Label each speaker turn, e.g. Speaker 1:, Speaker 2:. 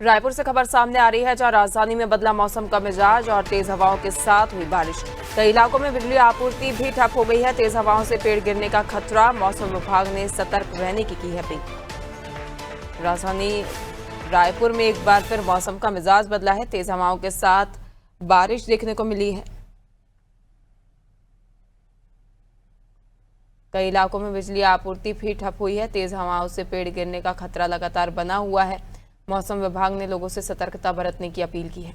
Speaker 1: रायपुर से खबर सामने आ रही है, जहां राजधानी में बदला मौसम का मिजाज और तेज हवाओं के साथ हुई बारिश। कई इलाकों में बिजली आपूर्ति भी ठप हो गई है। तेज हवाओं से पेड़ गिरने का खतरा, मौसम विभाग ने सतर्क रहने की है अपील। राजधानी रायपुर में एक बार फिर मौसम का मिजाज बदला है। तेज हवाओं के साथ बारिश देखने को मिली है। कई इलाकों में बिजली आपूर्ति भी ठप हुई है। तेज हवाओं से पेड़ गिरने का खतरा लगातार बना हुआ है। मौसम विभाग ने लोगों से सतर्कता बरतने की अपील की है।